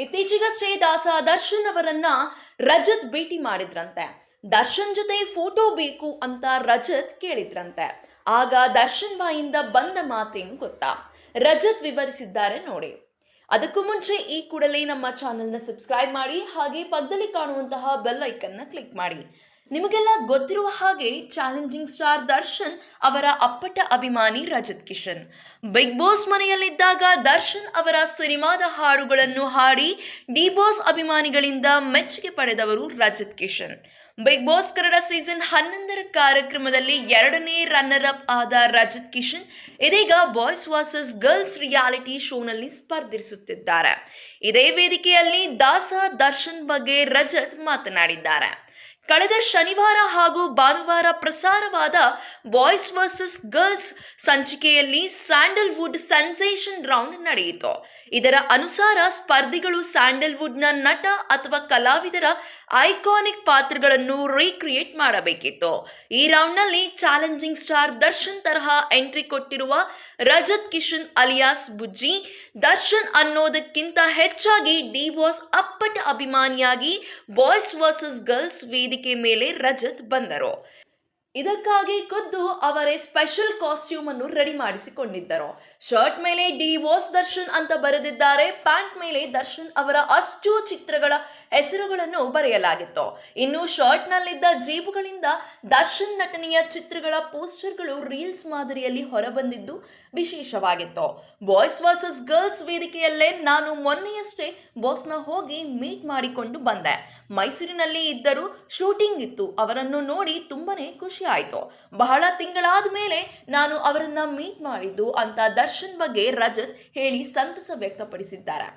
ಇತ್ತೀಚೆಗಷ್ಟೇ ದರ್ಶನ್ ಅವರನ್ನ ರಜತ್ ಭೇಟಿ ಮಾಡಿದ್ರಂತೆ. ದರ್ಶನ್ ಜೊತೆ ಫೋಟೋ ಬೇಕು ಅಂತ ರಜತ್ ಕೇಳಿದ್ರಂತೆ. ಆಗ ದರ್ಶನ್ ಬಾಯಿಂದ ಬಂದ ಮಾತೇನು ಗೊತ್ತಾ? ರಜತ್ ವಿವರಿಸಿದ್ದಾರೆ ನೋಡಿ. ಅದಕ್ಕೂ ಮುಂಚೆ ಈ ಕೂಡಲೇ ನಮ್ಮ ಚಾನೆಲ್ನ ಸಬ್ಸ್ಕ್ರೈಬ್ ಮಾಡಿ, ಹಾಗೆ ಪಕ್ಕದಲ್ಲಿ ಕಾಣುವಂತಹ ಬೆಲ್ ಐಕನ್ನ ಕ್ಲಿಕ್ ಮಾಡಿ. ನಿಮಗೆಲ್ಲ ಗೊತ್ತಿರುವ ಹಾಗೆ ಚಾಲೆಂಜಿಂಗ್ ಸ್ಟಾರ್ ದರ್ಶನ್ ಅವರ ಅಪ್ಪಟ ಅಭಿಮಾನಿ ರಜತ್ ಕಿಶನ್. ಬಿಗ್ ಬಾಸ್ ಮನೆಯಲ್ಲಿದ್ದಾಗ ದರ್ಶನ್ ಅವರ ಸಿನಿಮಾದ ಹಾಡುಗಳನ್ನು ಹಾಡಿ ಡಿ ಬಾಸ್ ಅಭಿಮಾನಿಗಳಿಂದ ಮೆಚ್ಚುಗೆ ಪಡೆದವರು Rajat Kishan. Big boss Kannada season 11 ಕಾರ್ಯಕ್ರಮದಲ್ಲಿ 2ನೇ ರನ್ನರ್ ಅಪ್ ಆದ ರಜತ್ ಕಿಶನ್ ಇದೀಗ ಬಾಯ್ಸ್ ವರ್ಸಸ್ ಗರ್ಲ್ಸ್ ರಿಯಾಲಿಟಿ ಶೋನಲ್ಲಿ ಸ್ಪರ್ಧಿಸುತ್ತಿದ್ದಾರೆ. ಇದೇ ವೇದಿಕೆಯಲ್ಲಿ ದರ್ಶನ್ ಬಗ್ಗೆ ರಜತ್ ಮಾತನಾಡಿದ್ದಾರೆ. ಕಳೆದ ಶನಿವಾರ ಹಾಗೂ ಭಾನುವಾರ ಪ್ರಸಾರವಾದ ಬಾಯ್ಸ್ ವರ್ಸಸ್ ಗರ್ಲ್ಸ್ ಸಂಚಿಕೆಯಲ್ಲಿ ಸ್ಯಾಂಡಲ್ವುಡ್ ಸೆನ್ಸೇಷನ್ ರೌಂಡ್ ನಡೆಯಿತು. ಇದರ ಅನುಸಾರ ಸ್ಪರ್ಧಿಗಳು ಸ್ಯಾಂಡಲ್ವುಡ್ನ ನಟ ಅಥವಾ ಕಲಾವಿದರ ಐಕಾನಿಕ್ ಪಾತ್ರಗಳನ್ನು ರೀಕ್ರಿಯೇಟ್ ಮಾಡಬೇಕಿತ್ತು. ಈ ರೌಂಡ್ನಲ್ಲಿ ಚಾಲೆಂಜಿಂಗ್ ಸ್ಟಾರ್ ದರ್ಶನ್ ತರಹ ಎಂಟ್ರಿ ಕೊಟ್ಟಿರುವ ರಜತ್ ಕಿಶನ್ ಅಲಿಯಾಸ್ ಬುಜ್ಜಿ, ದರ್ಶನ್ ಅನ್ನೋದಕ್ಕಿಂತ ಹೆಚ್ಚಾಗಿ ಡಿ ಬಾಸ್ ಅಪ್ಪಟ ಅಭಿಮಾನಿಯಾಗಿ ಬಾಯ್ಸ್ ವರ್ಸಸ್ ಗರ್ಲ್ಸ್ ವೇದಿಕೆ ಮೇಲೆ ರಜತ್ ಬಂದರು. ಇದಕ್ಕಾಗಿ ಖುದ್ದು ಅವರೇ ಸ್ಪೆಷಲ್ ಕಾಸ್ಟ್ಯೂಮ್ ಅನ್ನು ರೆಡಿ ಮಾಡಿಸಿಕೊಂಡಿದ್ದರು. ಶರ್ಟ್ ಮೇಲೆ ಡಿ ಬಾಸ್ ದರ್ಶನ್ ಅಂತ ಬರೆದಿದ್ದಾರೆ. ಪ್ಯಾಂಟ್ ಮೇಲೆ ದರ್ಶನ್ ಅವರ ಅಷ್ಟು ಚಿತ್ರಗಳ ಹೆಸರುಗಳನ್ನು ಬರೆಯಲಾಗಿತ್ತು. ಇನ್ನು ಶರ್ಟ್ ನಲ್ಲಿದ್ದ ಜೇಬುಗಳಿಂದ ದರ್ಶನ್ ನಟನೆಯ ಚಿತ್ರಗಳ ಪೋಸ್ಟರ್ಗಳು ರೀಲ್ಸ್ ಮಾದರಿಯಲ್ಲಿ ಹೊರಬಂದಿದ್ದು ವಿಶೇಷವಾಗಿತ್ತು. ಬಾಯ್ಸ್ ವರ್ಸಸ್ ಗರ್ಲ್ಸ್ ವೇದಿಕೆಯಲ್ಲೇ ನಾನು ಮೊನ್ನೆಯಷ್ಟೇ ಬಾಸ್ನ ಹೋಗಿ ಮೀಟ್ ಮಾಡಿಕೊಂಡು ಬಂದೆ. ಮೈಸೂರಿನಲ್ಲಿ ಇದ್ದರು, ಶೂಟಿಂಗ್ ಇತ್ತು. ಅವರನ್ನು ನೋಡಿ ತುಂಬಾನೇ ಖುಷಿ ಆಯ್ತು. ಬಹಳ ತಿಂಗಳಾದ ಮೇಲೆ ನಾನು ಅವರನ್ನ ಮೀಟ್ ಮಾಡಿದ್ದು ಅಂತ ದರ್ಶನ್ ಬಗ್ಗೆ ರಜತ್ ಹೇಳಿ ಸಂತಸ ವ್ಯಕ್ತಪಡಿಸಿದ್ದಾರೆ.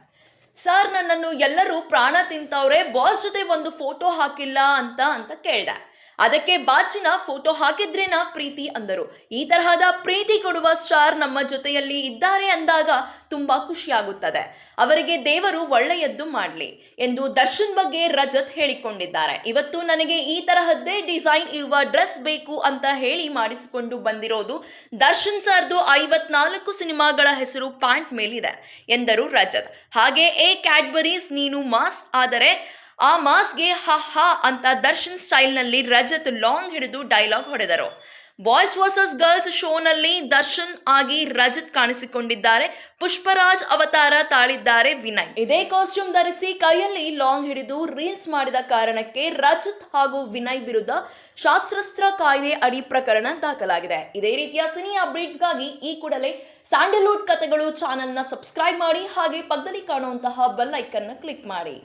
ಸರ್, ನನ್ನನ್ನು ಎಲ್ಲರೂ ಪ್ರಾಣ ತಿಂತವ್ರೆ, ಬಾಸ್ ಜೊತೆ ಒಂದು ಫೋಟೋ ಹಾಕಿಲ್ಲ ಅಂತ ಕೇಳ್ದೆ. ಅದಕ್ಕೆ ಬಾಚಿನ ಫೋಟೋ ಹಾಕಿದ್ರೇನಾ ಪ್ರೀತಿ ಅಂದರು. ಈ ತರಹದ ಪ್ರೀತಿ ಕೊಡುವ ಸ್ಟಾರ್ ನಮ್ಮ ಜೊತೆಯಲ್ಲಿ ಇದ್ದಾರೆ ಅಂದಾಗ ತುಂಬಾ ಖುಷಿಯಾಗುತ್ತದೆ. ಅವರಿಗೆ ದೇವರು ಒಳ್ಳೆಯದ್ದು ಮಾಡಲಿ ಎಂದು ದರ್ಶನ್ ಬಗ್ಗೆ ರಜತ್ ಹೇಳಿಕೊಂಡಿದ್ದಾರೆ. ಇವತ್ತು ನನಗೆ ಈ ತರಹದ್ದೇ ಡಿಸೈನ್ ಇರುವ ಡ್ರೆಸ್ ಬೇಕು ಅಂತ ಹೇಳಿ ಮಾಡಿಸಿಕೊಂಡು ಬಂದಿರೋದು. ದರ್ಶನ್ ಸರ್ದು 54 ಸಿನಿಮಾಗಳ ಹೆಸರು ಪ್ಯಾಂಟ್ ಮೇಲಿದೆ ಎಂದರು ರಜತ್. ಹಾಗೆ ಕ್ಯಾಡ್ಬರೀಸ್ ನೀನು ಮಾಸ್, ಆದರೆ ಆ ಮಾಸ್ಗೆ ಹಾ ಅಂತ ದರ್ಶನ್ ಸ್ಟೈಲ್ ನಲ್ಲಿ ರಜತ್ ಲಾಂಗ್ ಹಿಡಿದು ಡೈಲಾಗ್ ಹೊಡೆದರು. ಬಾಯ್ಸ್ ವರ್ಸಸ್ ಗರ್ಲ್ಸ್ ಶೋನಲ್ಲಿ ದರ್ಶನ್ ಆಗಿ ರಜತ್ ಕಾಣಿಸಿಕೊಂಡಿದ್ದಾರೆ. ಪುಷ್ಪರಾಜ್ ಅವತಾರ ತಾಳಿದ್ದಾರೆ ವಿನಯ್. ಇದೇ ಕಾಸ್ಟ್ಯೂಮ್ ಧರಿಸಿ ಕೈಯಲ್ಲಿ ಲಾಂಗ್ ಹಿಡಿದು ರೀಲ್ಸ್ ಮಾಡಿದ ಕಾರಣಕ್ಕೆ ರಜತ್ ಹಾಗೂ ವಿನಯ್ ವಿರುದ್ಧ ಶಸ್ತ್ರಾಸ್ತ್ರ ಕಾಯ್ದೆ ಅಡಿ ಪ್ರಕರಣ ದಾಖಲಾಗಿದೆ. ಇದೇ ರೀತಿಯ ಸಿನಿ ಅಪ್ಡೇಟ್ಸ್ಗಾಗಿ ಈ ಕೂಡಲೇ ಸ್ಯಾಂಡಲ್ವುಡ್ ಕಥೆಗಳು ಚಾನೆಲ್ನ ಸಬ್ಸ್ಕ್ರೈಬ್ ಮಾಡಿ, ಹಾಗೆ ಪಕ್ಕದಲ್ಲಿ ಕಾಣುವಂತಹ ಬೆಲ್ ಐಕನ್ನ ಕ್ಲಿಕ್ ಮಾಡಿ.